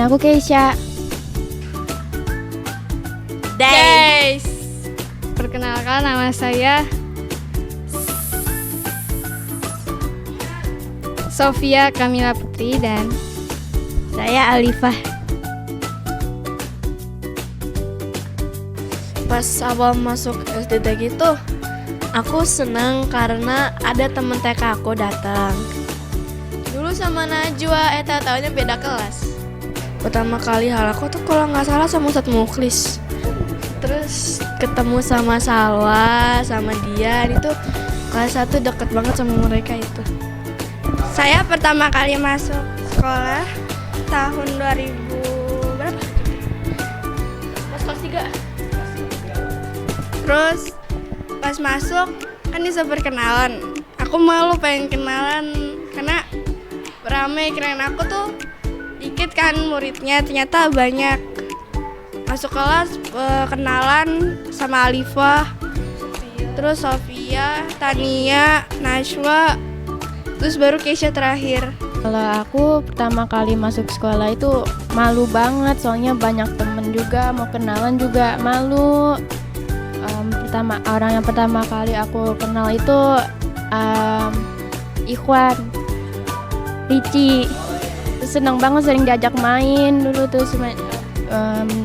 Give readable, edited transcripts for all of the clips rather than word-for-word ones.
aku Keisha. Days. Perkenalkan, nama saya Sofia Kamila Putri dan Saya Alifah. Pas awal masuk SDT gitu, aku seneng karena ada temen TK aku datang. Dulu sama Najwa, tahunnya beda kelas. Pertama kali hal aku tuh kalau nggak salah sama Ustadz Mukhlis. Terus ketemu sama Salwa, sama Dian, itu kelas 1 deket banget sama mereka itu. Saya pertama kali masuk sekolah tahun 2000 berapa? Pas kelas 3. Terus pas masuk kan bisa perkenalan. Aku malu pengen kenalan karena rame, kirain aku tuh dikit kan muridnya, ternyata banyak. Masuk kelas kenalan sama Alifah, terus Sofia, Tania, Najwa, terus baru Keisha terakhir. Kalau aku pertama kali masuk sekolah itu malu banget, soalnya banyak temen juga, mau kenalan juga malu. Orang yang pertama kali aku kenal itu Ikhwan, Ricci. Seneng banget, sering diajak main dulu tuh.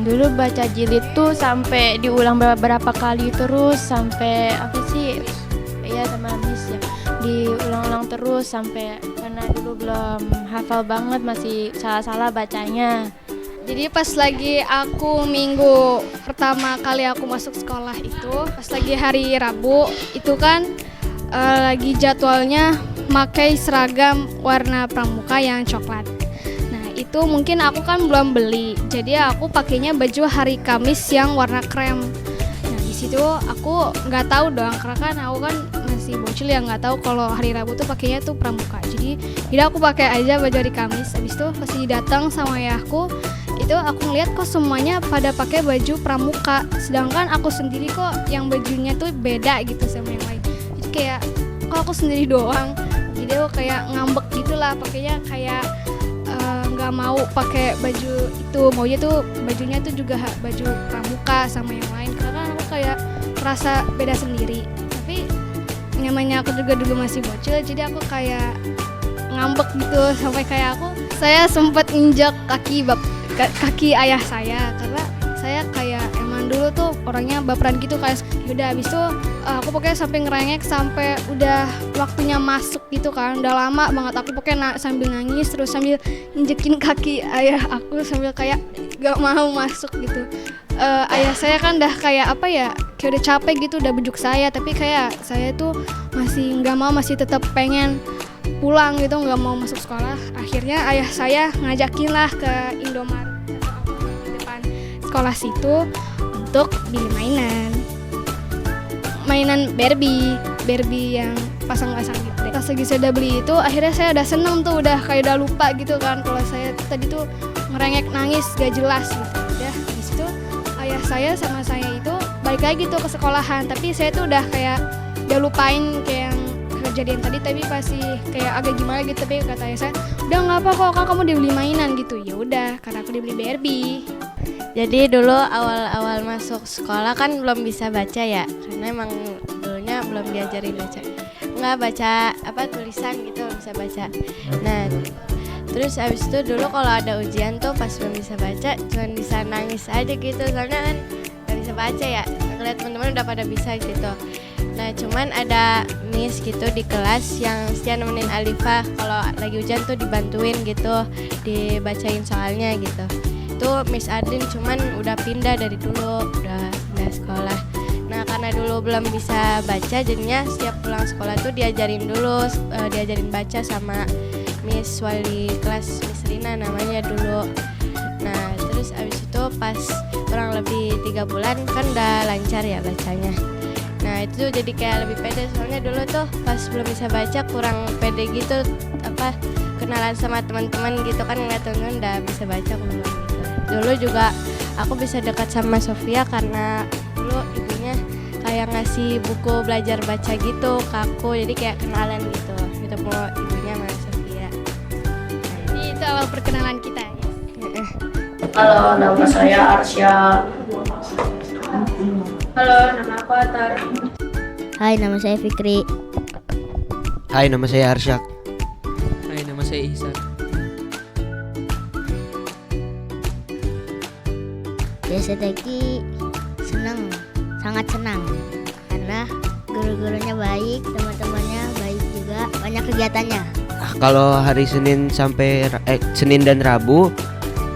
Dulu baca jilid tuh sampai diulang beberapa kali terus, sampai sama Miss ya, diulang-ulang terus sampai, karena dulu belum hafal banget, masih salah-salah bacanya. jadi pas lagi aku minggu pertama kali aku masuk sekolah itu, pas lagi hari Rabu itu kan lagi jadwalnya pakai seragam warna pramuka yang coklat. Nah itu mungkin aku kan belum beli, jadi aku pakainya baju hari Kamis yang warna krem. Nah di situ aku nggak tahu dong, karena kan aku kan masih bocil ya, nggak tahu kalau hari Rabu tuh pakainya tuh pramuka. Jadi aku pakai aja baju hari Kamis. Habis itu pas datang sama ayahku, itu aku ngeliat kok semuanya pada pakai baju pramuka, sedangkan aku sendiri kok yang bajunya tuh beda gitu sama yang lain. Jadi kayak kok aku sendiri doang. Jadi aku kayak ngambek gitulah, pakainya kayak nggak mau pakai baju itu, maunya tuh bajunya tuh juga baju pramuka sama yang lain, karena kan aku kayak merasa beda sendiri. Tapi namanya aku juga dulu masih bocil, jadi aku kayak ngambek gitu, sampai kayak saya sempat injak kaki ayah saya, karena saya kayak emang dulu tuh orangnya baperan gitu. Kayak yaudah, habis itu aku pokoknya sampai ngerengek sampai udah waktunya masuk gitu kan, udah lama banget aku pokoknya sambil nangis terus sambil injekin kaki ayah aku sambil kayak gak mau masuk gitu. Ayah saya kan udah kayak kayak udah capek gitu, udah bujuk saya, tapi kayak saya tuh masih nggak mau, masih tetap pengen pulang gitu, nggak mau masuk sekolah. Akhirnya ayah saya ngajakin lah ke Indomaret di depan sekolah situ untuk beli mainan Barbie yang pasang-pasang gitu deh. Pas lagi saya udah beli itu, akhirnya saya udah seneng tuh, udah kayak udah lupa gitu kan kalau saya tadi tuh ngerengek nangis gak jelas gitu. Udah habis itu ayah saya sama saya itu balik lagi tuh ke sekolahan, tapi saya tuh udah kayak udah lupain kayak yang kejadian tadi, tapi pasti kayak agak gimana gitu. Tapi kata ayah saya, udah nggak apa kok, kamu dibeli mainan gitu. Ya udah, karena aku dibeli Barbie. Jadi dulu awal-awal masuk sekolah kan belum bisa baca ya, karena emang dulunya belum diajarin baca. Nggak baca tulisan gitu, belum bisa baca. Nah, terus abis itu dulu kalau ada ujian tuh pas belum bisa baca, cuma bisa nangis aja gitu, soalnya kan nggak bisa baca ya. Ngeliat teman-teman udah pada bisa gitu. Nah, cuman ada Miss gitu di kelas yang setia nemenin Alifah kalau lagi ujian tuh dibantuin gitu, dibacain soalnya gitu. Itu Miss Adin, cuman udah pindah dari dulu, udah pindah sekolah. Nah, karena dulu belum bisa baca, jadinya setiap pulang sekolah tuh diajarin baca sama Miss wali kelas, Miss Rina namanya dulu. Nah, terus abis itu pas kurang lebih 3 bulan kan udah lancar ya bacanya. Nah, itu jadi kayak lebih pede, soalnya dulu tuh pas belum bisa baca kurang pede gitu, kenalan sama teman-teman gitu kan, ngeliat temen udah bisa baca belum gitu. Dulu juga aku bisa dekat sama Sofia karena dulu ibunya kayak ngasih buku belajar baca gitu ke aku, jadi kayak kenalan gitu mau ibunya sama Sofia. Jadi itu awal perkenalan kita ya. Halo, nama saya Arsya. Halo, nama aku Atar. Hai, nama saya Fikri. Hai, nama saya Arsyak. Hai, nama saya Ihsan. Teki senang, sangat senang karena guru-gurunya baik, teman-temannya baik juga, banyak kegiatannya. Kalau hari Senin dan Rabu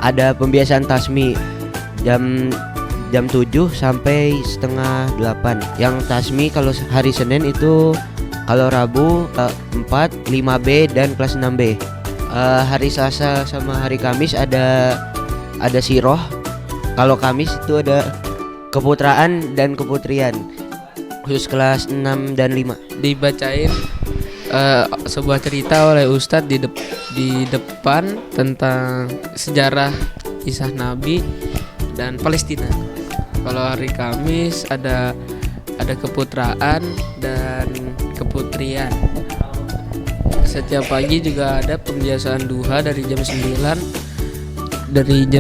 ada pembiasaan tasmi jam 7 sampai setengah 8. Yang tasmi kalau hari Senin itu, kalau Rabu 4, 5B dan kelas 6B. Hari Selasa sama hari Kamis ada siroh. Kalau Kamis itu ada keputraan dan keputrian khusus kelas 6 dan 5. Dibacain sebuah cerita oleh Ustadz di depan tentang sejarah kisah Nabi dan Palestina. Kalau hari Kamis ada keputraan dan keputrian. Setiap pagi juga ada pembiasaan duha dari jam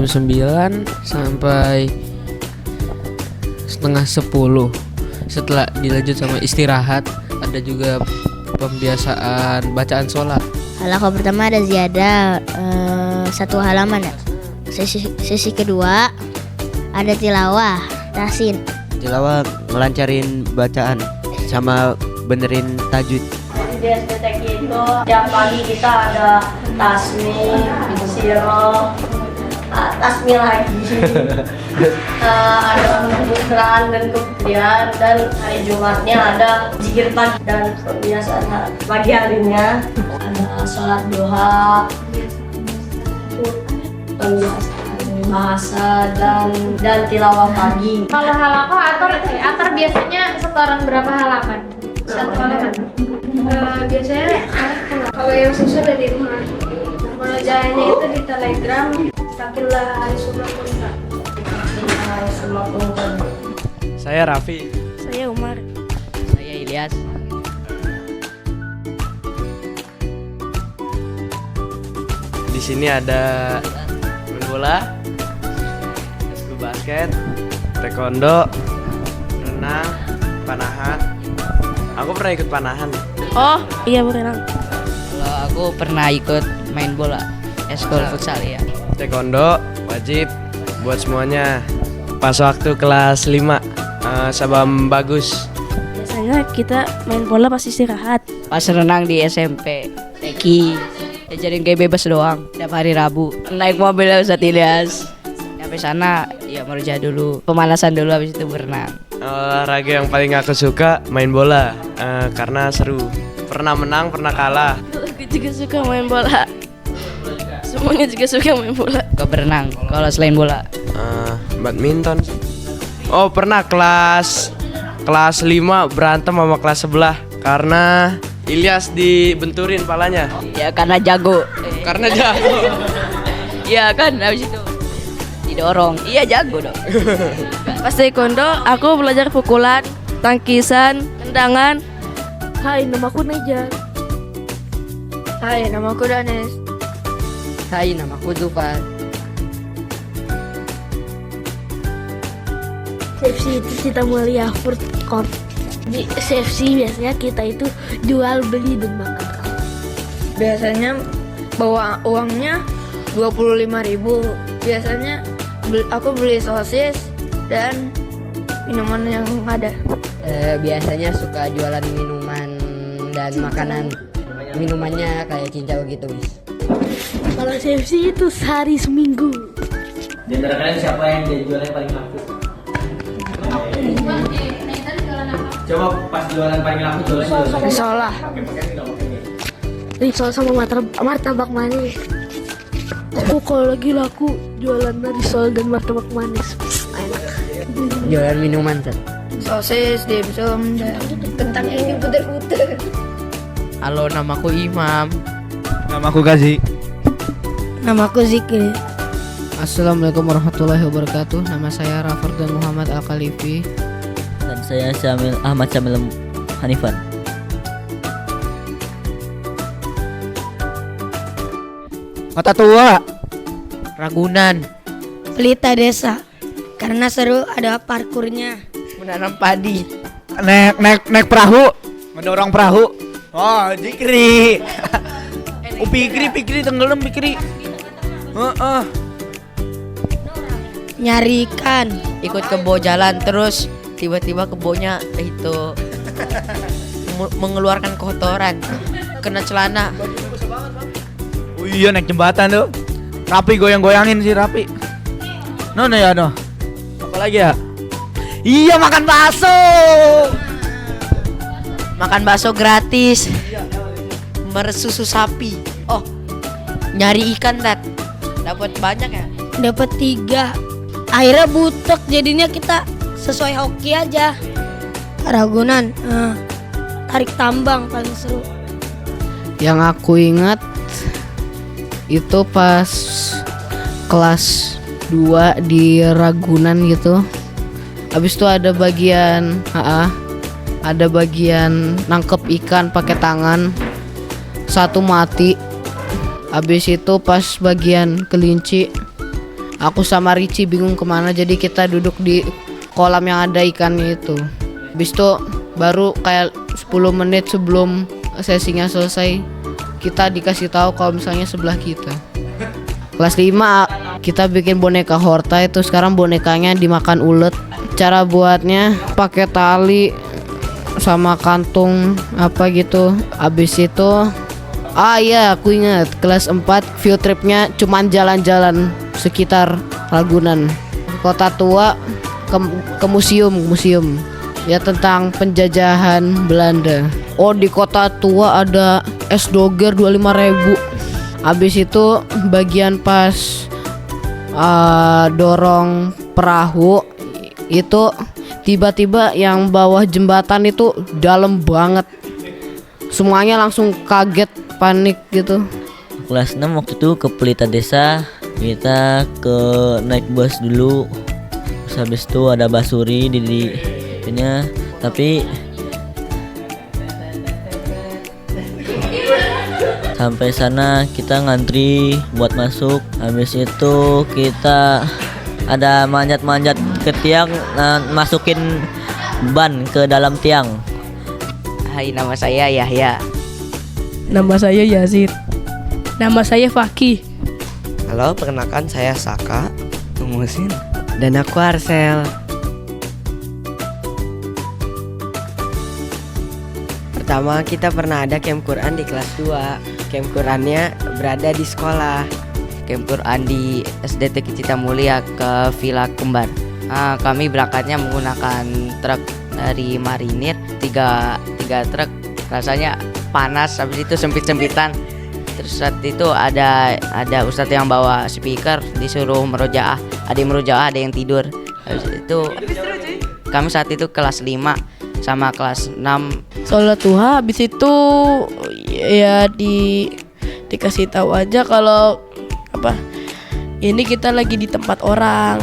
9 sampai setengah 10. Setelah dilanjut sama istirahat, ada juga pembiasaan bacaan sholat. Halaqah pertama ada ziyadah 1 halaman ya. Sesi kedua ada tilawah, tahsin. Tilawah ngelancarin bacaan sama benerin tajwid. Di STTK itu tiap pagi kita ada tasmi, siroh, tasmi lagi. Ada keputraan dan keputrian, dan hari Jumatnya ada zikir pagi dan pembiasaan pagi harinya ada sholat duha, pembiasaan bahasa dan tilawah pagi. Kalau halaqah Atar biasanya setoran berapa halaman? Satu halaman. Biasanya kalau yang susah dari rumah. Kalau jalannya itu di Telegram, takillah hari Sumatera. Saya Raffi. Saya Umar. Saya Ilyas. Di sini ada main bola, eskul basket, taekwondo, renang, panahan. Aku pernah ikut panahan. Oh, iya berenang. Kalau aku pernah ikut main bola, eskul futsal ya. Taekwondo wajib buat semuanya. Pas waktu kelas 5 Sabam bagus. Biasanya kita main bola pas istirahat. Pas renang di SMP, Teki, diajarin kayak bebas doang. Tiap hari Rabu, naik mobil Ustadz Ilyas. Sampai sana, ya merja dulu, pemanasan dulu, habis itu berenang. Olahraga yang paling aku suka main bola karena seru. Pernah menang, pernah kalah. Aku juga suka main bola. Semuanya juga suka main bola. Ke berenang, kalau selain bola. Badminton. Oh, pernah kelas 5 berantem sama kelas sebelah karena Ilyas dibenturin palanya. Ya karena jago. Karena jago. Iya kan, habis itu didorong. Iya jago dong. Pas taekwondo, aku belajar pukulan, tangkisan, tendangan. Hai, namaku Neja. Hai, namaku Danes. Hai, namaku Zufar. CFC itu kita mulia food court. Di CFC biasanya kita itu jual beli dan makan. Biasanya bawa uangnya 25.000. Biasanya aku beli sosis dan minuman yang ada. Biasanya suka jualan minuman dan makanan. Minumannya kayak cincau gitu, bis. Kalau CFC itu sehari seminggu. Di antara kalian siapa yang jualan paling laku? Coba pas jualan paling laku jualan. Risolah. Risol sama martabak manis. Aku kalau lagi laku jualan risol dan martabak manis. Enak. Jualan minuman, Sat. Sosis, dimsum, dan kentang yang diputer-puter. Halo, namaku Imam. Namaku Gazi. Namaku Zikri. Assalamualaikum warahmatullahi wabarakatuh. Nama saya Rafardhan Muhammad Al-Khalifi. Dan saya Ahmad Syamil Hanifan. Kota tua. Ragunan. Pelita Desa. Karena seru, ada parkurnya. Menanam padi. Naik perahu, mendorong perahu. Oh, Jikri. Pikri tenggelam Pikri. Nyari ikan. Ikut kebo jalan terus tiba-tiba kebonya itu mengeluarkan kotoran kena celana. Oh iya, naik jembatan tuh. Rapi goyang-goyangin sih Rapi. No ya no. Apa lagi ya? Iya, makan bakso. Makan bakso gratis. Meresusu sapi. Oh, nyari ikan dapat banyak ya. Dapat 3. Akhirnya butek, jadinya kita sesuai hoki aja. Ragunan, tarik tambang paling seru. Yang aku ingat itu pas kelas 2 di Ragunan gitu. Habis itu ada bagian nangkep ikan pakai tangan. Satu mati. Habis itu pas bagian kelinci, aku sama Ricci bingung kemana, jadi kita duduk di kolam yang ada ikannya itu. Habis itu baru kayak 10 menit sebelum sesinya selesai, kita dikasih tahu kalau misalnya sebelah kita. Kelas 5 kita bikin boneka Horta, itu sekarang bonekanya dimakan ulet. Cara buatnya pakai tali sama kantung apa gitu. Habis itu iya, aku ingat kelas 4 field tripnya cuman jalan-jalan sekitar Ragunan. Kota tua ke museum ya tentang penjajahan Belanda. Oh, di kota tua ada es doger 25.000. Habis itu bagian pas dorong perahu itu tiba-tiba yang bawah jembatan itu dalam banget. Semuanya langsung kaget, panik gitu. Kelas 6 waktu itu ke Pelita Desa, kita naik bus dulu. Terus habis itu ada basuri di itunya, tapi sampai sana kita ngantri buat masuk. Habis itu kita ada manjat-manjat ke tiang, masukin ban ke dalam tiang. Hai, nama saya Yahya. Nama saya Yazid. Nama saya Faki. Halo, perkenalkan saya Saka Tumusin. Dan aku Arsel. Pertama kita pernah ada camp Quran di kelas 2. Camp Qurannya berada di sekolah. Camp Quran di SD TK Cita Mulia ke Villa Kembar. Kami berangkatnya menggunakan truk dari Marinir, tiga truk. Rasanya panas, habis itu sempit-sempitan. Terus saat itu ada ustadz yang bawa speaker, disuruh merojaah. Ada yang merojaah, ada yang tidur. Habis itu kami saat itu kelas 5 sama kelas 6 Sholat duha, habis itu ya dikasih tahu aja kalau ini kita lagi di tempat orang,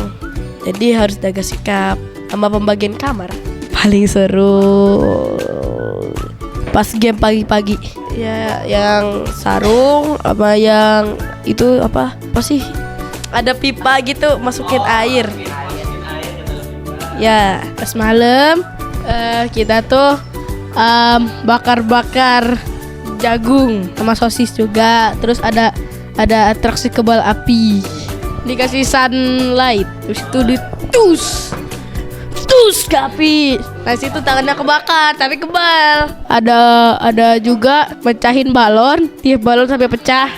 jadi harus jaga sikap. Sama pembagian kamar paling seru pas game pagi-pagi ya, yang sarung apa yang itu apa sih, ada pipa gitu masukin air ya. Pas malam kita tuh bakar-bakar jagung sama sosis juga. Terus ada atraksi kebal api, dikasih sunlight, terus itu ditus ke api. Nah situ tangannya kebakar tapi kebal. Ada juga pecahin balon, tiap balon sampai pecah.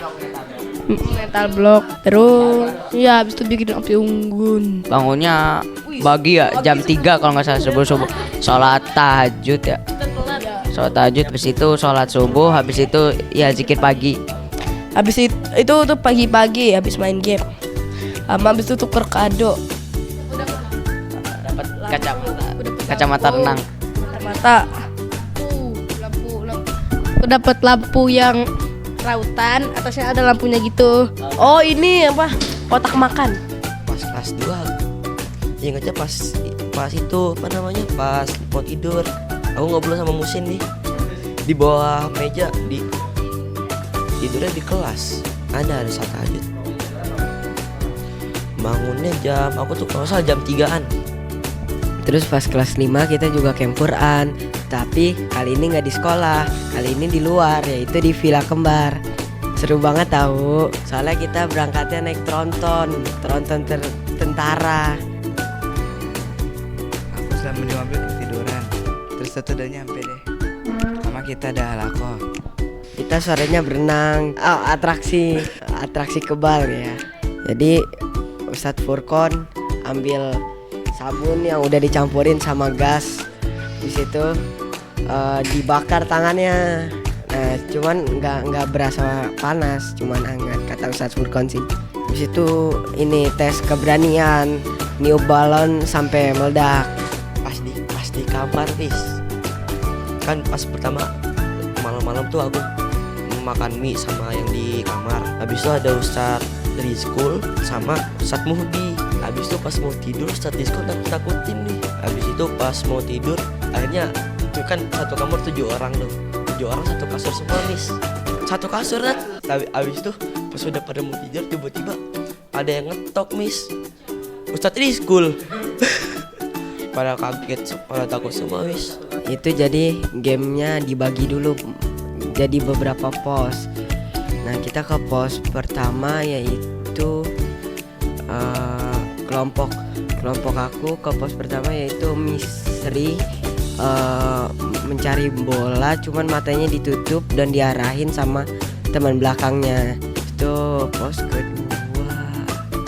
Mental block. Terus ya habis itu bikin api unggun. bangunnya pagi ya jam 3 kalau nggak salah, subuh sholat tahajud ya. Sholat tahajud, habis itu sholat subuh, habis itu ya zikir pagi. Habis itu tuh pagi-pagi habis main game. Habis itu tuker kado. Dapat kacamata renang. Mata. Lampu. Aku dapat lampu yang rautan, atasnya ada lampunya gitu. Oh, ini apa? Kotak makan. Pas kelas 2 ingatnya pas itu apa namanya, pas mau tidur aku ngobrol sama Musin nih di bawah meja, tidurnya di kelas ada saat tahajud. bangunnya aku tuh kalau salah jam 3-an. Terus pas kelas 5 kita juga camp Quran, tapi kali ini nggak di sekolah, kali ini di luar, yaitu di Villa Kembar. Seru banget tahu, soalnya kita berangkatnya naik tronton tentara. Aku selama di mobil ketiduran, terus udah nyampe deh. Sama kita ada halako. Kita sorenya berenang, atraksi kebal ya. Jadi Ustadz Furkon ambil sabun yang udah dicampurin sama gas, di situ dibakar tangannya. Nah, cuman nggak berasa panas, cuman hangat kata Ustadz Furkon sih. Di situ ini tes keberanian, niup balon sampai meledak. Pas di kamar kan pas pertama malam-malam tuh aku makan mie sama yang di kamar. Habis itu ada Ustadz Rizkul sama Ustadz Muhdi. Habis itu pas mau tidur Ustadz Rizkul takutin nih. Habis itu pas mau tidur akhirnya itu kan satu kamar 7 orang tuh. 7 orang satu kasur semua Miss. Satu kasur kan. Tapi habis itu pas udah pada mau tidur tiba-tiba ada yang ngetok Miss. Ustadz Rizkul. Pada kaget, pada takut semua Miss. Itu jadi gamenya dibagi dulu jadi beberapa pos. Nah, kita ke pos pertama yaitu kelompok aku ke pos pertama yaitu misteri, mencari bola cuman matanya ditutup dan diarahin sama teman belakangnya. Itu pos kedua.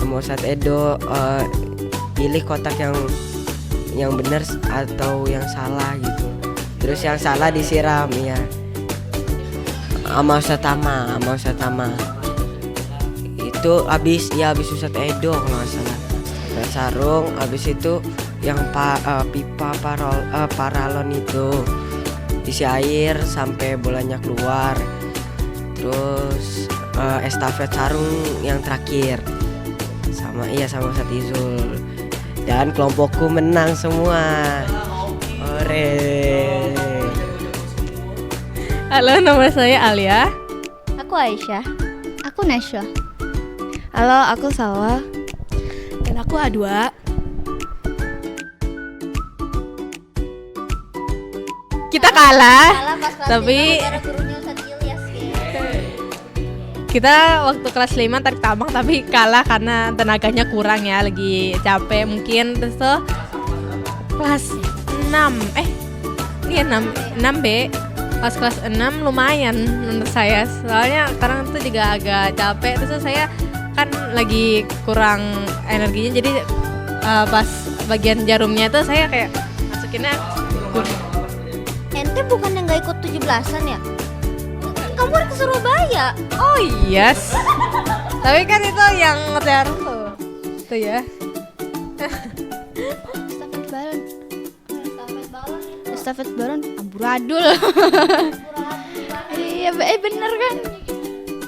Mau saat Edo pilih kotak yang benar atau yang salah gitu. Terus yang salah disiram ya. Sama Ustadz Tama. Itu habis Ustadz Edo kalau nggak salah. Dan sarung, habis itu yang pipa paralon itu isi air sampai bolanya keluar. Terus estafet sarung yang terakhir sama Ustadz Izul. Dan kelompokku menang semua. Ore. Halo, nama saya Alia. Aku Aisyah. Aku Nasya. Halo, aku Salwa. Dan aku A2. Kita kalah tapi kita waktu kelas 5 tarik tambang tapi kalah karena tenaganya kurang ya, lagi capek mungkin. Terus tuh kelas 6B pas kelas 6 lumayan menurut saya, soalnya sekarang tuh juga agak capek. Terus saya kan lagi kurang energinya, jadi pas bagian jarumnya tuh saya kayak masukinnya. Ente bukan yang gak ikut 17-an ya? Kamu kan ke Surabaya. Oh yes. Tapi kan itu yang ngejar tuh. Tuh ya. Estafet balon amburadul. Iya, bener kan?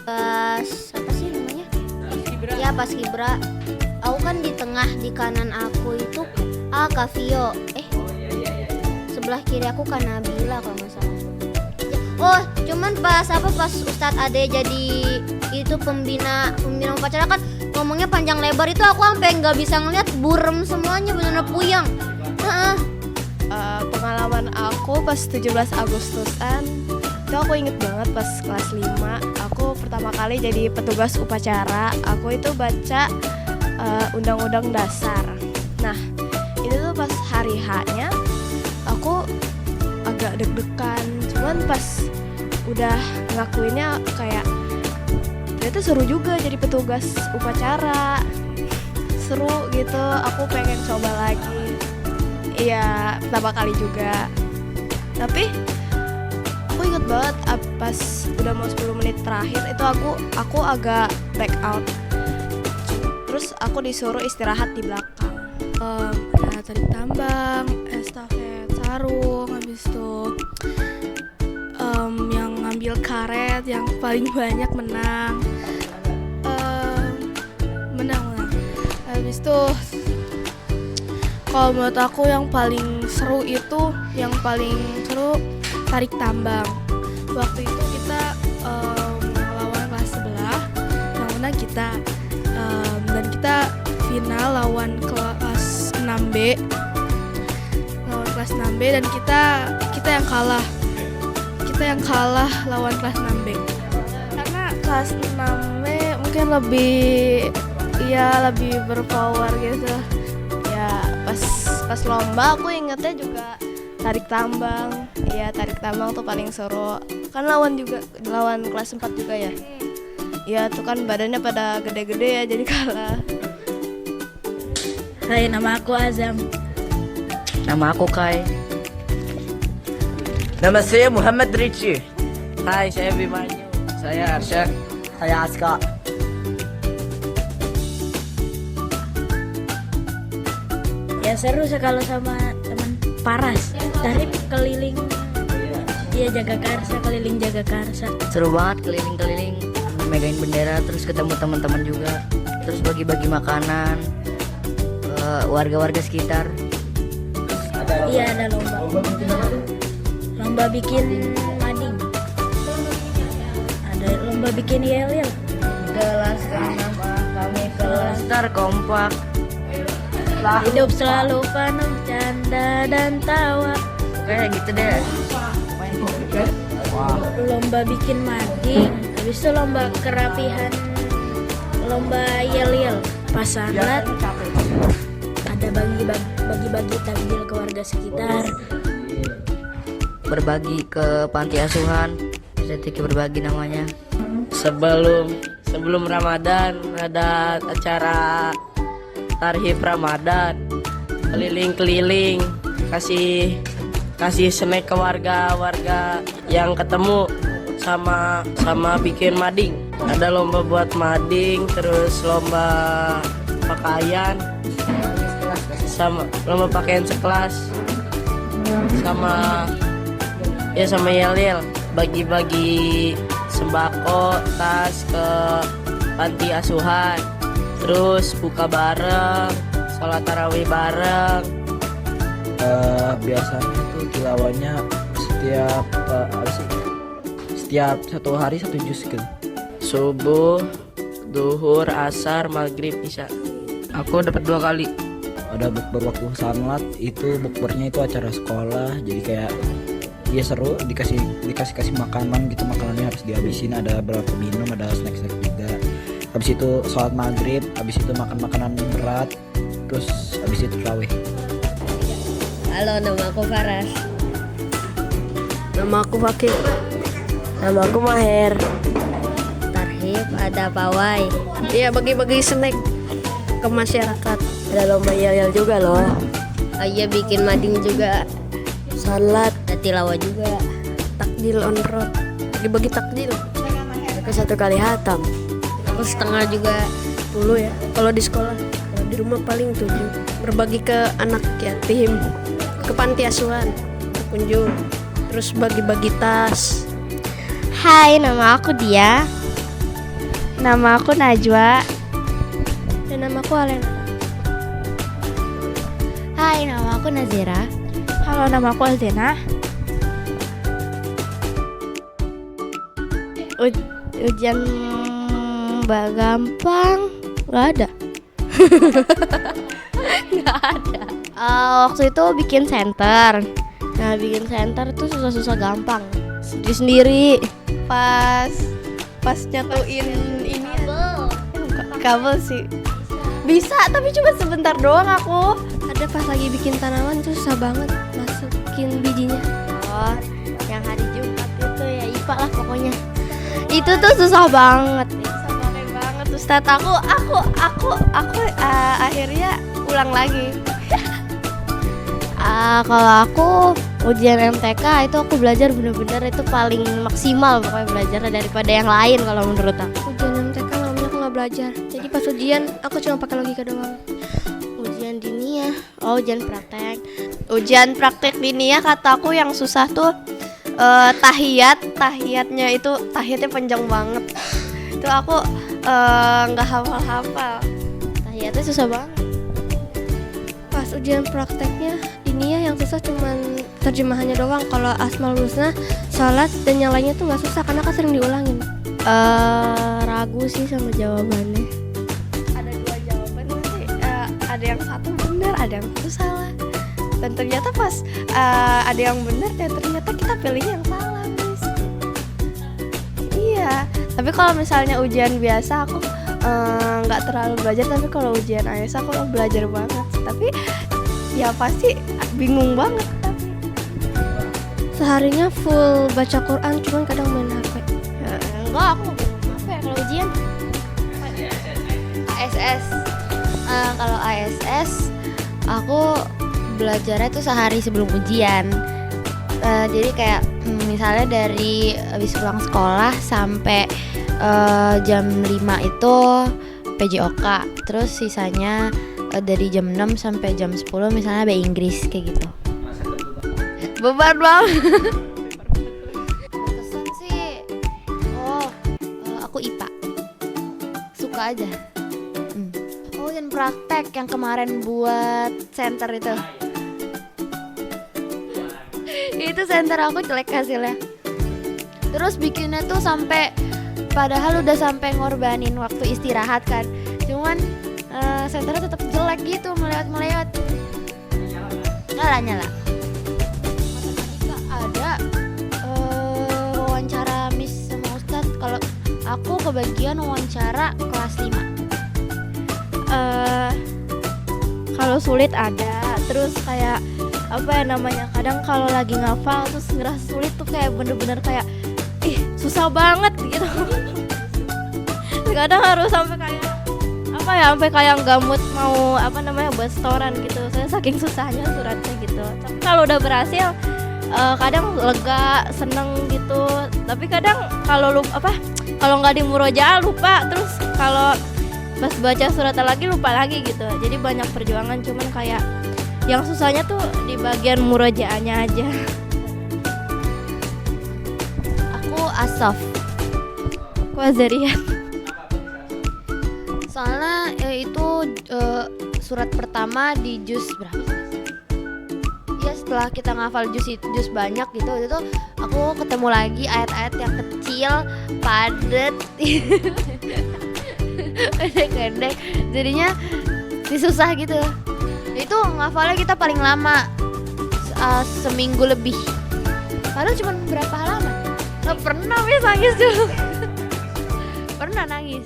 Pas apa sih namanya? Ya pas Kibra. Aku kan di tengah, di kanan aku itu Kavio. Sebelah kiri aku Nabila kalau nggak salah. Oh, cuman pas Ustadz Ade jadi itu pembina upacara kan ngomongnya panjang lebar, itu aku sampai nggak bisa ngeliat, burem semuanya, bener-bener puyeng. Pengalaman aku pas 17 Agustusan itu aku inget banget pas kelas 5 aku pertama kali jadi petugas upacara. Aku itu baca Undang-Undang Dasar. Nah, itu tuh pas hari H-nya aku agak deg-degan, cuman pas udah ngelakuinnya kayak ternyata seru juga jadi petugas upacara, seru gitu. Aku pengen coba lagi. Iya, pertama kali juga. Tapi aku inget banget pas udah mau 10 menit terakhir itu aku agak back out. Terus aku disuruh istirahat di belakang. Ada tarik tambang, estafet sarung, habis itu yang ngambil karet yang paling banyak menang. Menang. Habis itu kalau menurut aku yang paling seru tarik tambang. Waktu itu kita melawan kelas sebelah, yang menang kita, dan kita final lawan kelas 6B. Lawan kelas 6B dan kita yang kalah. Kita yang kalah lawan kelas 6B. Karena kelas 6B mungkin lebih berpower gitu. Ya, pas lomba aku ingetnya juga tarik tambang. Iya, tarik tambang tuh paling seru. Kan lawan kelas 4 juga ya. Ya tuh kan badannya pada gede-gede ya jadi kalah. Hai, nama aku Azam. Nama aku Kai. Nama saya Muhammad Rici. Hai, saya Bimanyu. Saya Arsya. Saya Aska. Ya seru sih kalau sama teman Paras. Dari keliling, dia jaga karsa, keliling jaga karsa. Seru banget keliling-keliling, megangin bendera, terus ketemu teman-teman juga, terus bagi-bagi makanan warga-warga sekitar. Iya, ada lomba. Lomba bikin mading. Ada lomba bikin yel-yel. Kelas ke-6 kami kelas kompak. Hidup selalu penuh canda dan tawa. Kayak gitu deh. Lomba bikin mading, habis itu lomba kerapihan, lomba yel-yel. Pas salat ada bagi-bagi takjil ke warga sekitar. Berbagi ke panti asuhan, Estetika Berbagi namanya. Sebelum Ramadan ada acara Tarhib Ramadan, keliling-keliling kasih snack ke warga yang ketemu sama bikin mading. Ada lomba buat mading, terus lomba pakaian, sama lomba pakaian sekelas, sama yel-yel, bagi-bagi sembako, tas ke panti asuhan, terus buka bareng, sholat tarawih bareng. Biasanya itu tilawannya setiap satu hari 1 juz gitu. Subuh, duhur, asar, maghrib, isya. Aku dapat 2 kali. Ada bukber waktu sanlat, itu bukbernya itu acara sekolah, jadi kayak dia seru, dikasih makanan gitu, makanannya harus dihabisin, ada beberapa minum, ada snack juga. Habis itu sholat maghrib, habis itu makan makanan berat, terus habis itu tarawih. Halo, nama aku Faras. Nama aku Fakir. Nama aku Maher. Tarhib ada pawai. Iya, bagi-bagi snack ke masyarakat. Ada lomba yel-yel juga loh. Oh iya, bikin mading juga. Salat, ada tilawah juga. Takjil on road. Bagi-bagi takjil. Aku 1 kali hatam. Aku setengah juga 10 ya. Kalau di sekolah, kalau di rumah paling 7. Berbagi ke anak yatim, ke panti asuhan, berkunjung, terus bagi-bagi tas. Hai, nama aku Dia. Nama aku Najwa. Dan nama aku Alena. Hai, nama aku Nazira. Halo, nama aku Alzena. Ujian gampang nggak ada. Nggak ada. Waktu itu bikin center. Nah, bikin center tuh susah-susah gampang. Sendiri. Pas nyatuin ini kabel sih. Bisa, tapi cuma sebentar doang aku. Ada pas lagi bikin tanaman tuh susah banget masukin bijinya. Oh, yang hari Jumat itu ya IPA lah pokoknya. Itu tuh susah banget. Susah banget Ustadz. Aku akhirnya ulang lagi. Kalau aku ujian MTK itu aku belajar bener-bener itu paling maksimal pokoknya belajarnya daripada yang lain kalau menurut aku. Ujian MTK malamnya aku nggak belajar. Jadi pas ujian aku cuma pakai logika doang. Ujian diniyah, ujian praktek. Ujian praktek diniyah kataku yang susah tuh tahiyatnya panjang banget. Itu aku nggak hafal. Tahiyatnya susah banget. Pas ujian prakteknya diniyah yang susah cuman terjemahannya doang. Kalau Asmaul Husna, sholat dan yang lainnya tuh nggak susah karena kan sering diulangin. Ragu sih sama jawabannya. Ada 2 jawaban sih. yang satu benar, ada yang satu salah. Dan ternyata pas ada yang benar dan ternyata kita pilihnya yang salah, Miss. Iya, tapi kalau misalnya ujian biasa aku nggak terlalu belajar, tapi kalau ujian AS aku belajar banget. Tapi ya pasti bingung banget. Seharinya full baca Quran, cuman kadang main HP. Enggak, aku nggak bingung apa ya kalau ujian. ASS. Kalau ASS aku belajarnya tuh sehari sebelum ujian. Jadi kayak misalnya dari habis pulang sekolah sampai jam 5 itu PJOK. Terus sisanya dari jam 6 sampai jam 10 misalnya bahasa Inggris kayak gitu. Beban banget. Kesan sih, aku IPA. Suka aja. Oh, yang praktek yang kemarin buat center itu. Itu center aku jelek hasilnya. Terus bikinnya tuh sampai padahal udah sampai ngorbanin waktu istirahat kan. Cuman senternya tetap jelek gitu, melewat. Nyala. Ada wawancara Miss sama Ustadz. Kalau aku kebagian wawancara kelas 5. Kalau sulit ada, terus kayak apa ya namanya, kadang kalau lagi ngafal terus ngerasa sulit tuh kayak bener-bener kayak susah banget gitu. Kadang harus sampai kayak apa ya, sampai kayak nggak mood mau apa namanya buat setoran gitu. Saya saking susahnya suratnya gitu. Tapi kalau udah berhasil kadang lega, seneng gitu. Tapi kadang kalau kalau nggak di murojaah lupa, terus kalau pas baca suratnya lagi lupa lagi gitu. Jadi banyak perjuangan, cuman kayak yang susahnya tuh di bagian murojaahnya aja. Aku Asaf. Aku Azariyah. Soalnya itu surat pertama di juz berapa sih? Ya setelah kita ngafal juz banyak gitu, itu aku ketemu lagi ayat-ayat yang kecil, padat, pendek-pendek, jadinya susah gitu. Itu ngafalnya kita paling lama seminggu lebih. Padahal cuma berapa halaman? Nggak pernah nangis dulu. Pernah nangis.